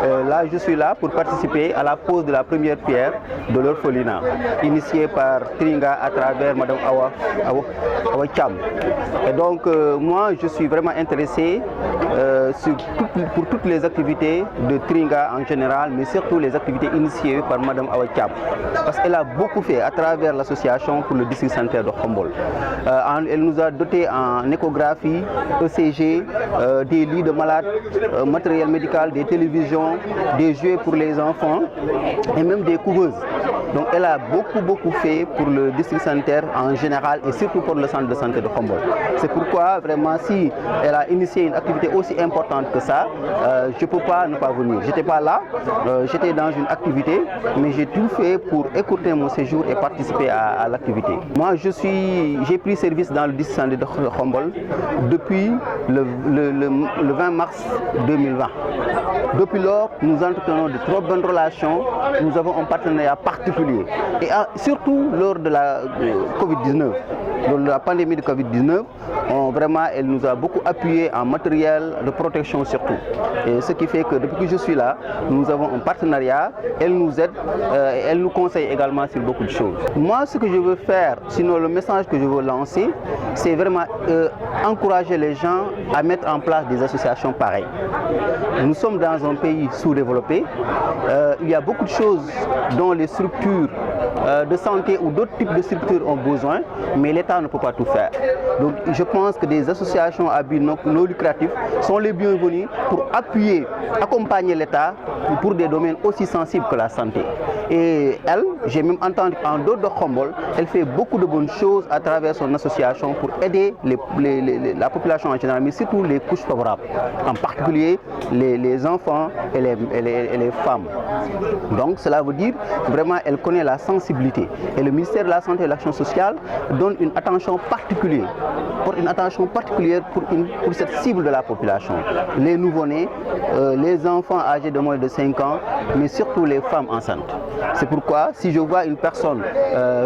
Là, je suis là pour participer à la pose de la première pierre de l'orphelinat, initiée par Tringa à travers Madame Awa Cham. Et donc, moi, je suis vraiment intéressé pour toutes les activités de Tringa en général, mais surtout les activités initiées par Madame Awa Cham. Parce qu'elle a beaucoup fait à travers l'association pour le district sanitaire de Khombol. Elle nous a doté en échographie, ECG, des lits de malades, matériel médical, des télévisions, des jouets pour les enfants et même des couveuses. Donc elle a beaucoup fait pour le district sanitaire en général et surtout pour le centre de santé de Khombol. C'est pourquoi vraiment si elle a initié une activité aussi importante que ça, je ne peux pas ne pas venir. J'étais pas là, j'étais dans une activité, mais j'ai tout fait pour écourter mon séjour et participer à l'activité. Moi j'ai pris service dans le district sanitaire de Khombol depuis le 20 mars 2020. Depuis lors, nous entretenons de trop bonnes relations, nous avons un partenariat particulier. Et surtout lors de la Covid-19, lors de la pandémie de Covid-19, vraiment elle nous a beaucoup appuyé en matériel de protection surtout. Et ce qui fait que depuis que je suis là, nous avons un partenariat, elle nous aide, elle nous conseille également sur beaucoup de choses. Moi, ce que je veux faire, sinon le message que je veux lancer, c'est vraiment encourager les gens à mettre en place des associations pareilles. Nous sommes dans un pays sous-développé. Il y a beaucoup de choses dont les structures de santé ou d'autres types de structures ont besoin, mais l'État ne peut pas tout faire. Donc je pense que des associations à but non lucratif sont les bienvenues pour appuyer, accompagner l'État pour des domaines aussi sensibles que la santé. Et elle, j'ai même entendu en dehors de Khombol, elle fait beaucoup de bonnes choses à travers son association pour aider la population en général, mais surtout les couches favorables, en particulier les enfants et les femmes. Donc cela veut dire vraiment elle connaît la sensibilité. Et le ministère de la Santé et de l'Action sociale donne une attention particulière, pour cette cible de la population. Les nouveau-nés, les enfants âgés de moins de 5 ans, mais surtout les femmes enceintes. C'est pourquoi si je vois une personne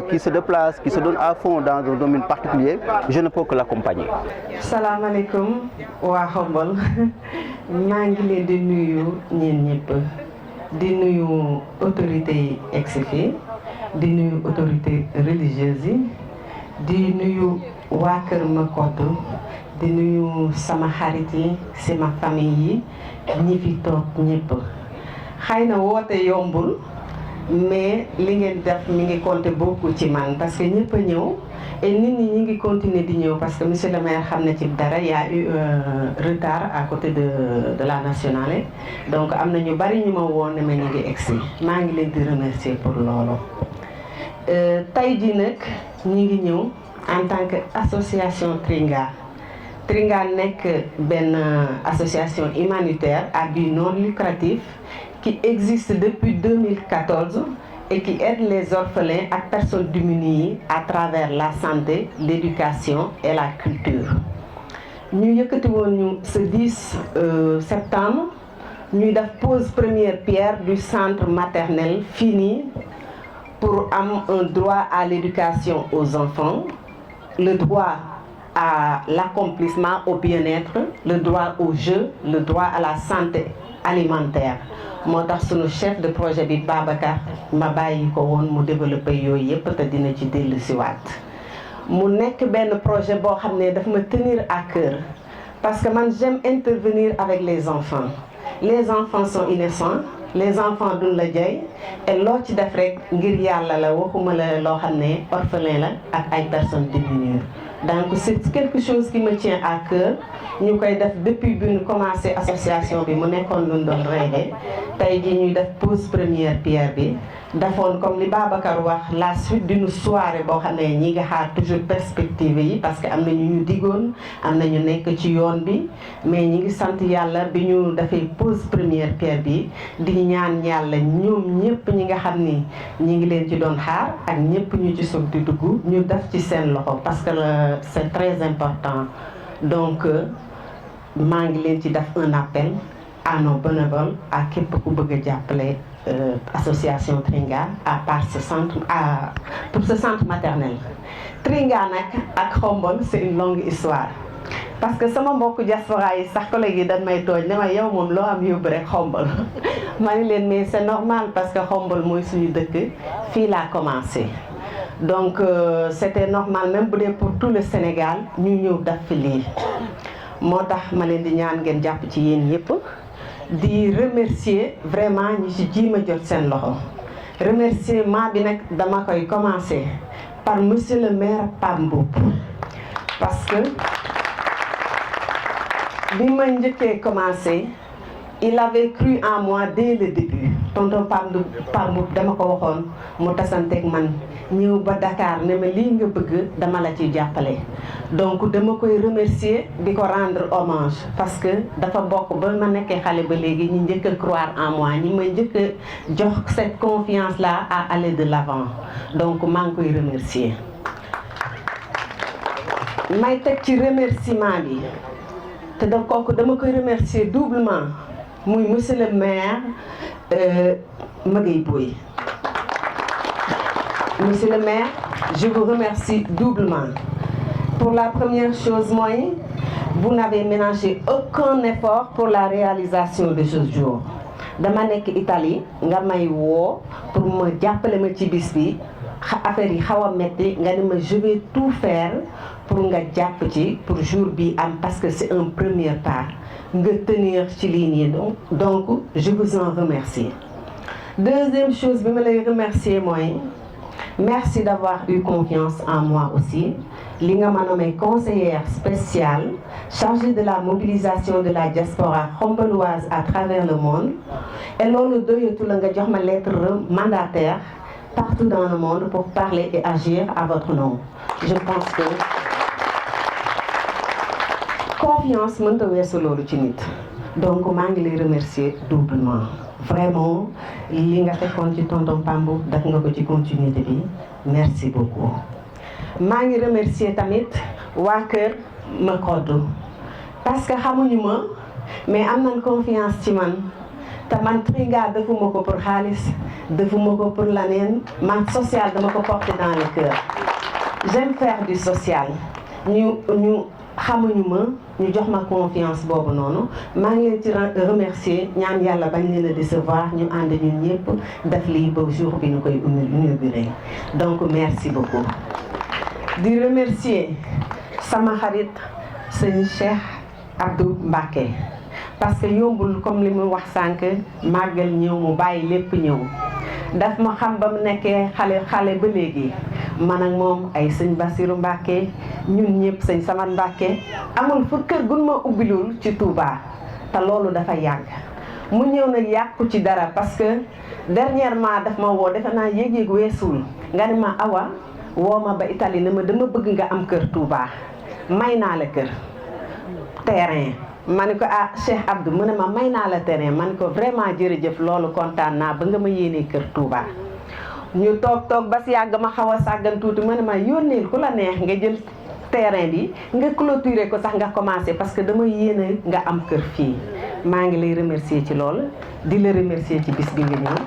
qui se déplace, qui se donne à fond dans un domaine particulier, je ne peux que l'accompagner. Salam alaikum wa Khombol. maa ngi leen di nuyu ñeen ñëpp di nuyu autorités yi egsi fii di nuyu autorités religieuses yi di nuyu waa Kër Makoddu di nuyu sama xarit yi sama famille yi ñi fi toog ñëpp. xëy na woote yombul mais li ngeen def mi ngi compter beaucoup ci man parce que ñëpp a ñëw et nit ñi ñi ngi continuer di ñëw parce que monsieur le maire xam na ci dara y a eu un retard à côté de la nationale. Donc am na ñu bari ñu ma woon ne ma ñu ngi egsi maa ngi leen di remercier pour loolu. Tey jii nag ñi ngi ñëw en tant que association Tringa. Tringa nekk benn association humanitaire à but non lucratif qui existe depuis 2014 et qui aide les orphelins et personnes démunies à travers la santé, l'éducation et la culture. Nous avons ce 10 septembre, nous avons posé première pierre du centre maternel fini pour avoir un droit à l'éducation aux enfants, le droit à l'accomplissement, au bien-être, le droit au jeu, le droit à la santé alimentaire. Moo tax sunu chef de projet bi Babacar ma bàyyi ko woon mu développé yooyu yëpp te dina ci dellu si waat mu nekk benn projet boo xam ne daf ma tenir à cœur parce que man j'aime intervenir avec les enfants. Les enfants sont innocents, les enfants duñ la jay et loo ci def rek ngir yàlla la waxuma la loo xam ne orphelin la ak ay personnes démunies. Donc c'est quelque chose qui me tient à cœur. Ñu koy def depuis bi ñu commencé association bi mu nekkoon lu ñu doon rêvé tey jii ñuy def pose première pierre bi defoon comme li Babacar wax la suite d'une soirée boo xam ne ñi nga xaar toujours perspective yi parce que am na ñu digoon am na ñu nekk ci yoon bi mais ñi ngi sant yàlla bi ñu defee pose première pierre bi di ñaan yàlla ñoom ñëpp ñi nga xam ni ñi ngi leen ci doon xaar ak ñëpp ñu ci soog di dugg ñu def ci seen loxo parce que c'est très important. Donc maa ngi leen ci def un appel à nos bénévoles à képp ku bëgg a jàppale association Tringa à part ce centre pour ce centre maternel. Tringa nag ak Khombol c'est une longue histoire parce que sama mbokk diaspora yi sax collègue yi dañ may tooñ ne ma yow moom loo am yóbbu rek xombal ma ni leen mais c'est normal parce que xombal mooy suñu dëkk fii laa commencé donc c'était normal même bu dee pour tout le Sénégal ñu ñëw daf fi lii moo tax ma leen di ñaan ngeen jàpp ci yéen yépp di remercier vraiment ñi ci jiima jot seen loxo remerciement bi nag dama koy commencer par monsieur le maire Pape Mboup parce que bi ma njëkkee commencé il avait cru en moi dès le début tonton Pape Mboup dama ko waxoon mu tasanteeg man ñëw ba Dakar ne ma lii nga bëgg dama la ci jàppale donc dama koy remercier di ko rendre hommage parce que dafa bokk ba ma nekkee xale ba léegi ñi njëkk a croire en moi ñi ma njëkk a jox cette confiance là à aller de l'avant donc maa ngi koy remercier may teg ci remerciement bi te da kooku dama koy remercier doublement muy monsieur le maire Magueye Boye. Monsieur le maire, je vous remercie doublement. Pour la première chose, moi, vous n'avez ménagé aucun effort pour la réalisation de ce jour. Dama nekk Italie nga may woo pour ma jàppale ma ci bis bi affaire yi xaw a metti nga ne ma je vais tout faire pour nga jàpp ci pour jour bi am parce que c'est un premier pas nga tenir ci lii nii donc je vous en remercie. Deuxième chose bi ma lay remercier mooy merci d'avoir eu confiance en moi aussi. Li nga ma nommé conseillère spéciale chargée de la mobilisation de la diaspora xomboloise à travers le monde. Et loolu doyatu la nga jox ma lettre mandataire partout dans le monde pour parler et agir à votre nom. Je pense que confiance mënta weesu loolu ci nit. Donc maa ngi lay remercier doublement. Vraiment li nga fekkoon ci tonton Pambo def nga ko ci continuité bi merci beaucoup. maa ngi remercier tamit waa kër Makoddu parce que xamuñu ma mais am nañ confiance ci man te man Tringa defuma ko pour xaalis defuma ko pour laneen man social dama ko porter dans le cœur. J'aime faire du social ñu xamuñu ma ñu jox ma confiance boobu noonu maa ngi leen ci remercier ñaan yàlla bañ leen a décevoir ñu ànd ñun ñëpp def lii ba jour bi ñu koy inauguré donc merci beaucoup. di remercier sama xarit sëñ Cheikh Abdou Mbacké parce que yombul comme li mu wax sànq màggal ñëw mu bàyyi lépp ñëw daf ma xam ba mu nekkee xale ba léegi man ak moom ay sëñ Bassirou Mbacké ñun ñëpp sëñ Samad Mbacké amul fu kër gun ma ubbilul ci Touba te loolu dafa yàgg mu ñëw nag yàqu ci dara parce que dernièrement daf ma woo defe naa yéeg-yéeg weesul nga ne ma Awa woo ma ba Italie ne ma dama bëgg nga am kër Touba may naa la kër terrain ma ne ko ah Cheikh Abdou mu ne ma may naa la terrain ma ne ko vraiment jërëjëf loolu kontaan naa ba nga ma yéenee kër Touba. ñu toog ba si yàgg ma xaw a sàggan tuuti ma ne ma yónneel ku la neex nga jël terrain bi nga clôturer ko sax nga commencé parce que dama yéene nga am kër fii maa ngi lay remercier ci loolu di la remercier ci bis bi nga ñëw.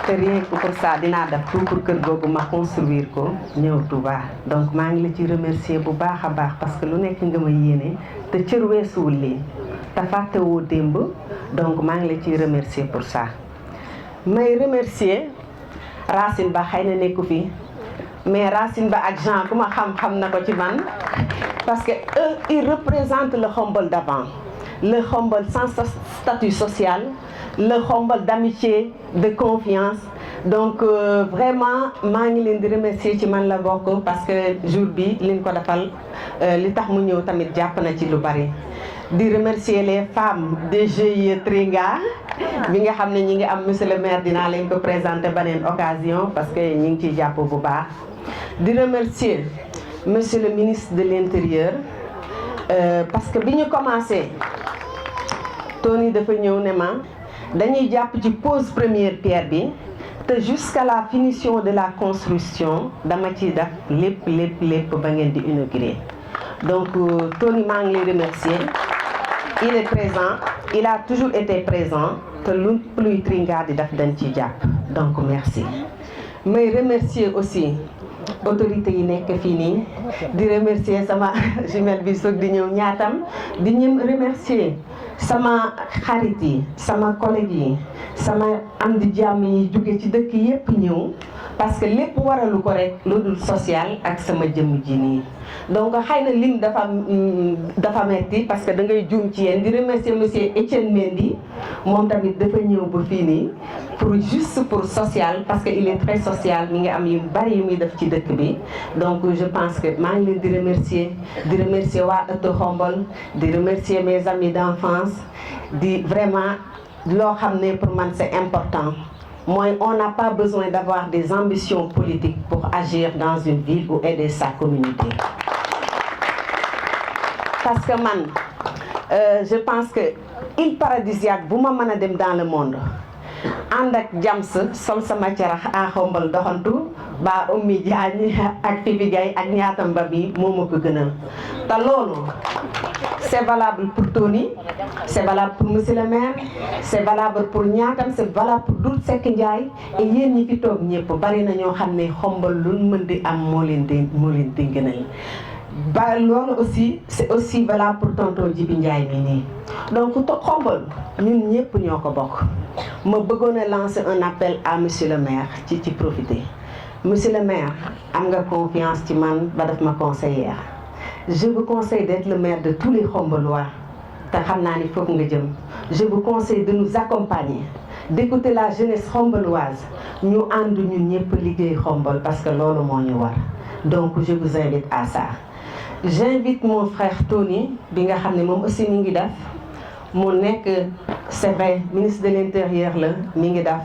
te rien que pour ça dinaa def tout pour kër googu ma construire ko ñëw Touba donc maa ngi la ci remercier bu baax a baax parce que lu nekk nga ma yéene te cër weesuwul lii te fàttewoo démb donc maa ngi la ciy remercier pour ça. may remercier Racine Ba xëy na nekku fi mais Racine Ba ak Jean ku ma xam na ko ci man parce que eux ils représentent le Khombole d'avant le Khombole sans statut social. Le Khombole d'amitié, de confiance. Donc vraiment maa ngi leen di remercier ci man la bokk parce que jour bi liñ ko defal li tax mu ñëw tamit jàpp na ci lu bari. di remercier les femmes de GIE Tringa bi nga xam ne ñi ngi am monsieur le maire dinaa leen ko présenter beneen occasion parce que ñi ngi ciy jàpp bu baax. di remercier monsieur le ministre de l'intérieur parce que bi ñu commencé Tony dafa ñëw ne ma. dañuy jàpp ci pose première pierre bi te jusqu'à la finition de la construction dama ci def lépp ba ngeen di inaugurer donc Tony maa ngi lay remercier il est présent il a toujours été présent te lu luy Tringa di def dañ ci jàpp donc merci. may remercier aussi autorité yi nekk fii nii di remercier sama jumelle bi soog di ñëw ñaatam di remercier sama xarit yi sama collègue yi sama am di jàmm yi jóge ci dëkk yépp ñëw parce que lépp waralu ko rek lu dul social ak sama jëmm ji nii donc xëy na lim dafa metti parce que da ngay juum ci yéen di remercier monsieur Etienne Mendy moom tamit dafa ñëw ba fii nii pour juste pour social parce que il est très social mi ngi am yu bari yu muy def ci dëkk bi donc je pense que maa ngi leen di remercier waa ëttu Xombol di remercier mes amis d'enfance di vraiment loo xam ne pour man c'est important mooy on n'a pas besoin d'avoir des ambitions politiques pour agir dans une ville ou aider sa communauté parce que man je pense que île paradisiaque bu ma mën a dem dans le monde ànd ak Jams sol sama carax à Xombol doxantu ba Oumy Diagne ak Fifi Gaye ak ñaatam ba bi moo ma ko gënal te loolu c'est valable pour Tony c'est valable pour monsieur le maire c'est valable pour ñaatam c'est valable pour Doul Seck Ndiaye et yéen ñi fi toog ñëpp bari na ñoo xam ne Xombol lu mën di am moo leen di gënal ba loolu aussi c'est aussi valable pour tonton Djibi Ndiaye mi nii donc Xombol ñun ñëpp ñoo ko bokk ma bëggoon a lancer un appel à monsieur le maire ci profiter monsieur le maire am nga confiance ci man ba def ma conseillère je vous conseille d'être le maire de tous les Xombolois te xam naa ni foofu nga jëm je vous conseille de nous accompagner d'écouter la jeunesse xomboloise ñu ànd ñun ñëpp liggéey Xombol parce que loolu moo ñu war donc je vous invite à ça j'invite mon frère Tony bi nga xam ne moom aussi mi ngi def mu nekk c'est vrai ministre de l'intérieur la mi ngi def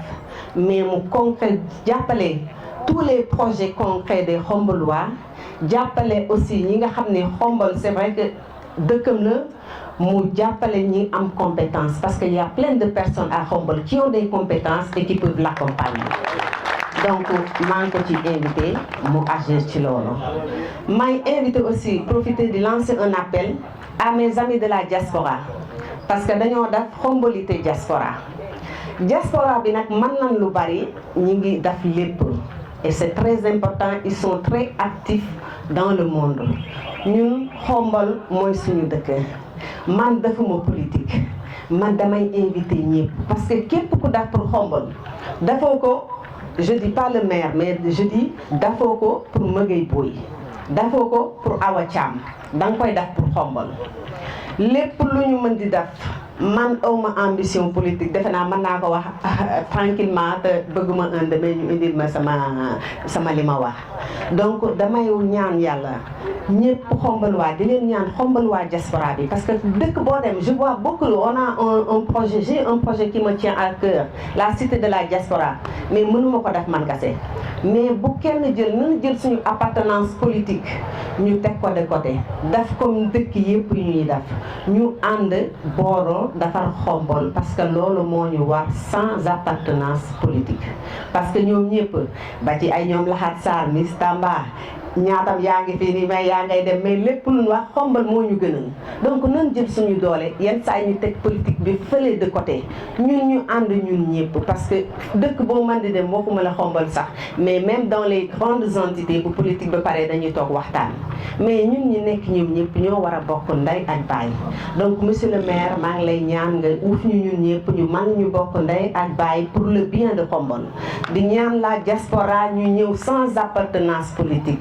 mais mu concret jàppale tous les projets concrets des Xombolois jàppale aussi ñi nga xam ne Xombol c'est vrai que dëkkam la mu jàppale ñi am compétence parce que y a plein de personnes à Xombol qui ont des compétences et qui peuvent l'accompagner donc maa ngi ko ci invité mu agir ci loolu may invité aussi profiter di lancer un appel à mes amis de la diaspora parce que dañoo def Xombolité diaspora bi nag mën nañ lu bari ñi ngi def lépp et c'est très important ils sont très actifs dans le monde ñun Xombol mooy suñu dëkk man defuma politique man damay invité ñëpp parce que képp ku def pour Xombol dafoo ko je dis pas le maire mais je dis dafoo ko pour Mëgëy Boy dafoo ko pour Awa Thiam danga koy def pour Xombol lépp lu ñu mën di def man awma ambition politique defe naa mën naa ko wax tranquillement te bëgguma un demee ñu indil ma sama li ma wax donc damay ñaan yàlla ñëpp Xombolois di leen ñaan Xombolois diaspora bi parce que dëkk boo dem je vois beaucoup on a un projet j'ai un projet qui me tient à cœur la cité de la diaspora mais mënuma ko def man kese mais bu kenn jël nañu jël suñu appartenance politique ñu teg ko de côté def comme dëkk yëpp yu ñuy def ñu ànd booroo defar Xombol parce que loolu moo ñu war sans appartenance politique parce que ñoom ñëpp ba ci ay ñoom Laxat Sarr Miss Tamba ñaatam yaa ngi fii nii mais yaa ngay dem mais lépp lu ñu wax Xombol moo ñu gënal donc nan jël suñu doole yenn saa ñu teg politique bi fële de côté ñun ñu ànd ñun ñëpp parce que dëkk boo mën di dem waxuma la Xombol sax mais même dans les grandes entités bu politique ba pare dañuy toog waxtaan mais ñun ñi nekk ñoom ñëpp ñoo war a bokk ndey ak baay donc monsieur le maire maa ngi lay ñaan nga uuf ñu ñun ñëpp ñu mën ñu bokk ndey ak baay pour le bien de Xombol di ñaan la diaspora ñu ñëw sans appartenance politique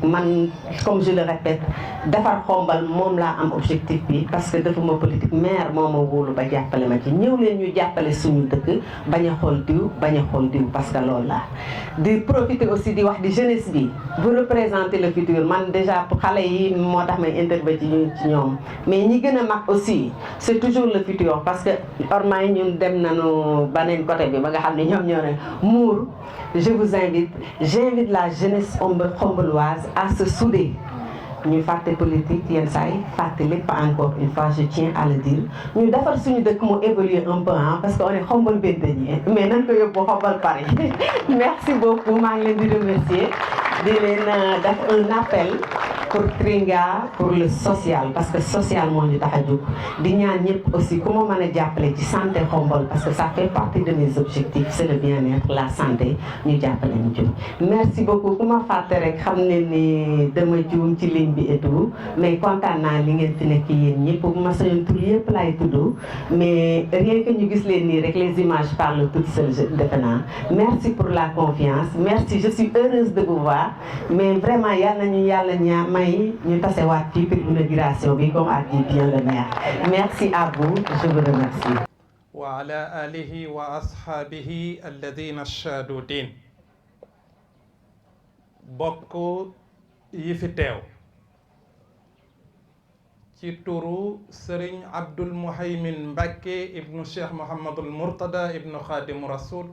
comme je le répète defar Xombol moom laa am objectif bi parce que defuma politique maire moo ma wóolu ba jàppale ma ci ñëw leen ñu jàppale suñu dëkk bañ a xool diw parce que loolu la di profiter aussi di wax di jeunesse bi vous représentez le futur man déjà pour xale yi moo tax may intervenir ci ñoom mais ñi gën a mag aussi c'est toujours le futur parce que ormay ñun dem nañu baneen côté bi ba nga xam ne ñoom ñoo ne muur je vous j'invite la jeunesse xomboloise à se souder ñu fàtte politique yenn saa yi fàtte lépp encore une fois je tiens à le dire ñu defar suñu dëkk mu évoluer un peu parce que on est Xombol benn mais nan ko yóbbu Xombol Paris merci beaucoup maa ngi leen di remercier di leen def un appel pour Tringa pour le social parce que social moo ñu tax a jóg di ñaan ñëpp aussi ku ma mën a jàppale ci santé Khombole parce que ça fait partie de mes objectifs c'est le bien-être la santé ñu jàppale ñu jóg. merci beaucoup ku ma fàtte rek xam ne ni dama juum ci ligne bi et tout mais kontaan naa li ngeen fi nekk yéen ñëpp bu ma sañoon tur yëpp laay tudd mais rien que ñu gis leen nii rek les images parlent toutes seules defe naa. merci pour la confiance merci je suis heureuse de vous voir mais vraiment yal nañu yàlla may ñu tasewaat ci pour inauguration bi comme a dit bien le maire merci à vous je vous remercie. wa ala alihi wa ashaabihi alladina shaadu din bokk yi fi teew ci turu Serigne Abdoul Mouhaymin Mbacké ibnu Cheikh Mouhamadul Mourtada ibnu Khadimu Rasoul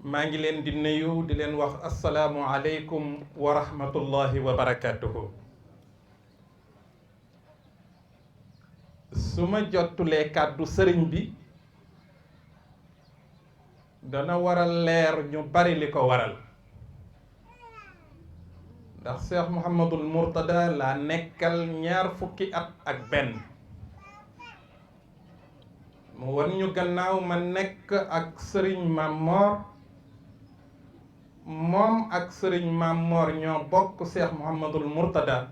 maa ngi leen di nuyu di leen wax asalaamu aleykum wa rahmatullahi wa barakatuhu. su ma jottulee kàddu sëriñ bi dana waral leer ñu bari li ko waral ndax Cheikh Mouhamadul Mourtada laa nekkal 20 fukki at ak benn mu wan ñu gannaaw ma nekk ak sëriñ Mamor moom ak sëriñ Mamor ñoo bokk Cheikh Mouhamadul Mourtada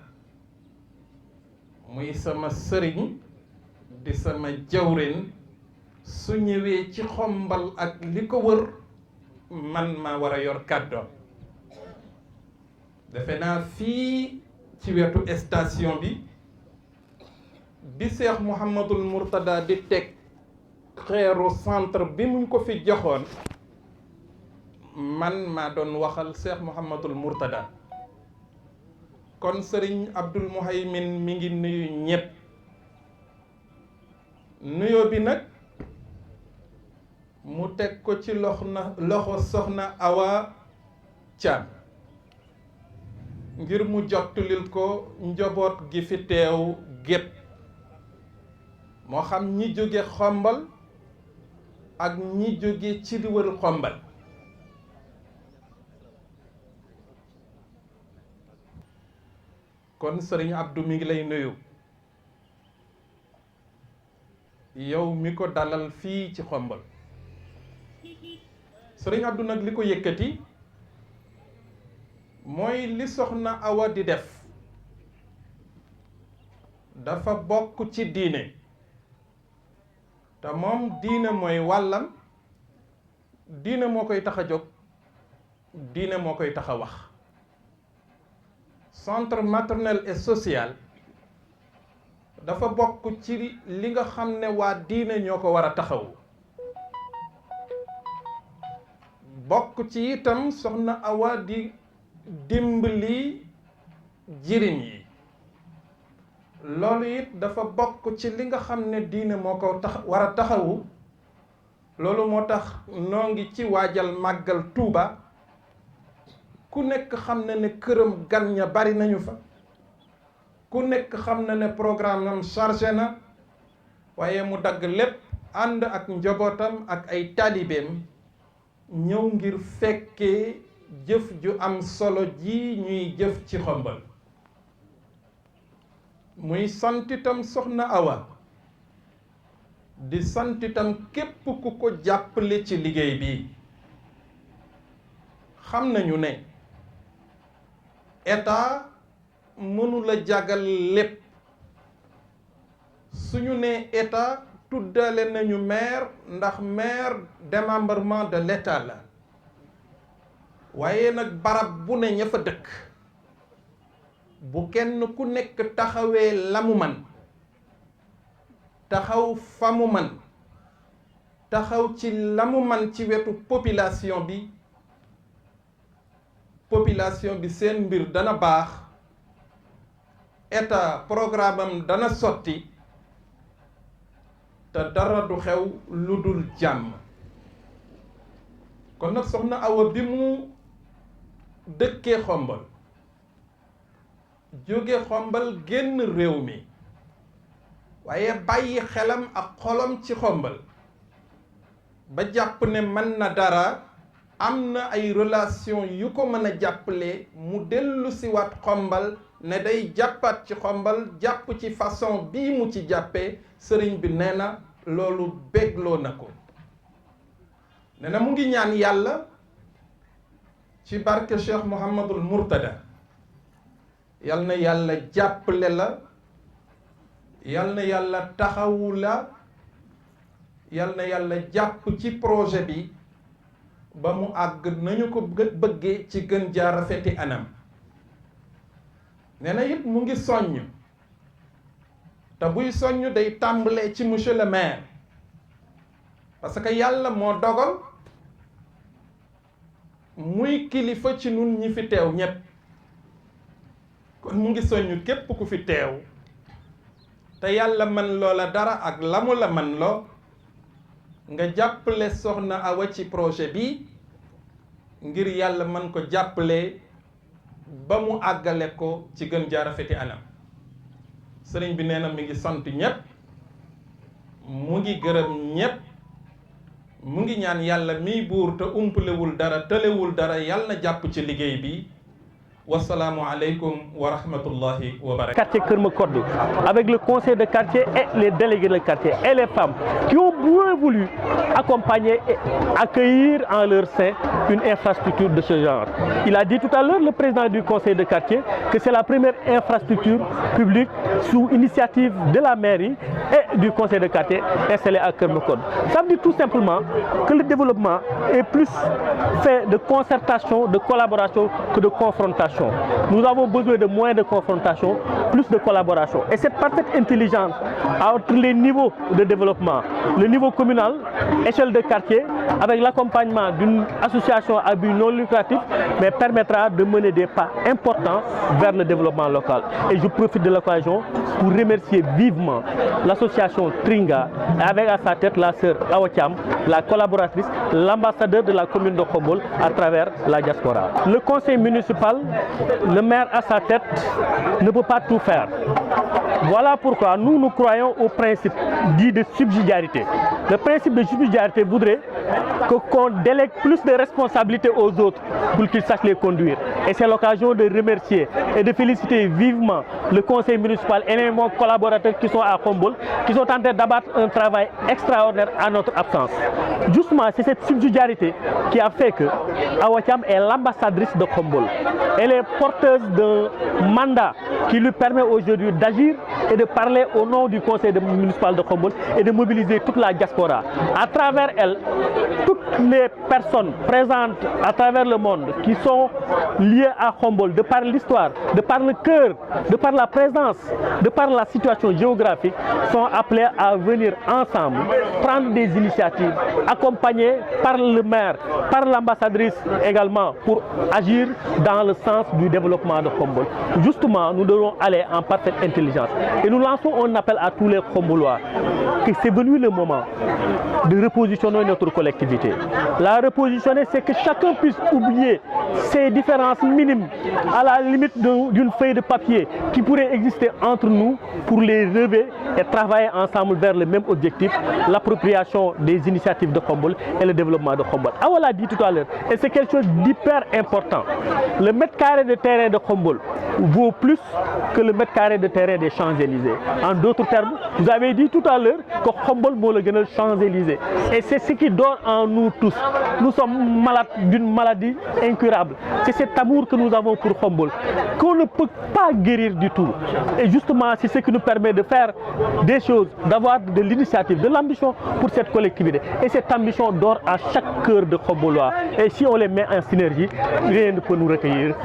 muy sama sëriñ di sama jawrin su ñëwee ci Khombole ak li ko wër man ma war a yor kàddoom defe naa fii ci wetu station bi Cheikh Mouhamadul Mourtada di teg xeeru centre bi muñ ko fi joxoon man maa doon waxal Cheikh Mouhamadul Mourtada kon Serigne Abdoul Mouhaymin mi ngi nuyu ñépp nuyoo bi nag mu teg ko ci loxo soxna Awa Thiam ngir mu jottulil ko njaboot gi fi teew gépp moo xam ñi jóge Khombole ak ñi jóge ci li wër Khombole kon Serigne Abdou mi ngi lay nuyu yow mi ko dalal fii ci Khombole Serigne Abdou nag li ko yëkkati mooy li soxna Awa di def dafa bokk ci diine te moom diine mooy wàllam diine moo koy tax a jóg diine moo koy tax a wax centre maternel et social dafa bokk ci li nga xam ne waa diine ñoo ko war a taxaw bokk ci itam soxna Awa di dimbali jirim yi loolu it dafa bokk ci li nga xam ne diine moo ko war a taxawu loolu moo tax noo ngi ci waajal màggal Tuuba ku nekk xam na ne këram gan ña bari nañu fa ku nekk xam na ne programme am chargé na waaye mu dagg lépp ànd ak njabootam ak ay taalibeem ñëw ngir fekkee jëf ju am solo ji ñuy jëf ci Khombole muy sant itam soxna Awa di sant itam képp ku ko jàppale ci liggéey bi xam nañu ne état mënula jagal lépp suñu ne état tuddale nañu maire ndax maire démembrement de l'état la waaye nag barab bu ne ña fa dëkk bu kenn ku nekk taxawee la mu man taxaw fa mu man taxaw ci la mu man ci wetu population bi seen mbir dana baax état programme am dana sotti te dara du xew lu dul jàmm kon nag soxna Awa bi mu dëkkee Khombole jóge Khombole génn réew mi waaye bàyyi xelam ak xolam ci Khombole ba jàpp ne mën na dara am na ay relation yu ko mën a jàppale mu dellu si waat Xombal ne day jàppaat ci Xombal jàpp ci façon bii mu ci jàppee sëriñ bi nee na loolu bégloo na ko. nee na mu ngi ñaan yàlla ci barke Cheikh Mouhamadul Mourtada yal na yàlla jàppale la, yal na yàlla taxawu la, yal na yàlla jàpp ci projet bi ba mu àgg nañu ko bëggee ci gën jaar rafeti anam. nee na it mu ngi soññ te buy soññ day tàmbalee ci monsieur le maire parce que yàlla moo dogal muy kilifa ci nun ñi fi teew ñépp kon mu ngi soññ képp ku fi teew te yàlla man loola dara ak lamu la man loo nga jàppale soxna Awa ci projet bi ngir yàlla man ko jàppale ba mu àggale ko ci gën jaar rafeti anam. sëriñ bi nee na mi ngi sant ñépp, mu ngi gërëm ñépp, mu ngi ñaan yàlla miy buur te umpalewul dara tëlewul dara yàlla na jàpp ci liggéey bi. Wassalamu alaikum wa rahmatullahi wa barakatuh. Quartier Keur Makodou, avec le conseil de quartier et les délégués de quartier et les femmes qui ont bien voulu accompagner et accueillir en leur sein une infrastructure de ce genre. Il a dit tout à l'heure, le président du conseil de quartier, que c'est la première infrastructure publique sous initiative de la mairie et du conseil de quartier installé à Keur Makodou. Ça veut dire tout simplement que le développement est plus fait de concertation, de collaboration que de confrontation. Nous avons besoin de moins de confrontation, plus de collaboration. Et cette parfaite intelligence entre les niveaux de développement, le niveau communal, échelle de quartier, avec l'accompagnement d'une association à but non lucratif, mais permettra de mener des pas importants vers le développement local. Et je profite de l'occasion pour remercier vivement l'association Tringa, avec à sa tête la sœur Awa Thiam, la collaboratrice, l'ambassadeur de la commune de Khombol à travers la diaspora. Le conseil municipal, le maire à sa tête, ne peut pas tout faire. Voilà pourquoi nous croyons au principe dit de subsidiarité. Le principe de subsidiarité voudrait qu'on délègue plus de responsabilités aux autres pour qu'ils sachent les conduire. Et c'est l'occasion de remercier et de féliciter vivement le conseil municipal et les collaborateurs qui sont à Khombol, qui sont en train d'abattre un travail extraordinaire à notre absence. Justement, c'est cette subsidiarité qui a fait que Awa Thiam est l'ambassadrice de Khombol. Elle est porteuse d'un mandat qui lui permet aujourd'hui d'agir et de parler au nom du conseil municipal de Khombol et de mobiliser toute la diaspora. À travers elle, toutes les personnes présentes à travers le monde qui sont liées à Khombol, de par l'histoire, de par le cœur, de par la présence, de par la situation géographique, sont appelées à venir ensemble, prendre des initiatives, accompagnées par le maire, par l'ambassadrice également, pour agir dans le sens du développement de Khombol. Justement, nous devons aller en parfaite intelligence. Et nous lançons un appel à tous les Khombolois que c'est venu le moment de repositionner notre collectivité. La repositionner, c'est que chacun puisse oublier ces différences minimes, à la limite d'une feuille de papier qui pourrait exister entre nous, pour les relever et travailler ensemble vers le même objectif, l'appropriation des initiatives de Khombol et le développement de Khombol. Awa l'a dit tout à l'heure, et c'est quelque chose d'hyper important. Le mètre carré de terrain de Khombol vaut plus que le mètre carré de terrain des Champs-Élysées. En d'autres termes, vous avez dit tout à l'heure que Khombol vaut le Champs-Élysées. Et c'est ce qui dort en nous tous. Nous sommes malades d'une maladie incurable. C'est cet amour que nous avons pour Khombol, qu'on ne peut pas guérir du tout. Et justement, c'est ce qui nous permet de faire des choses, d'avoir de l'initiative, de l'ambition pour cette collectivité. Et cette ambition dort à chaque cœur de Khombolois. Et si on les met en synergie, rien ne peut nous retenir.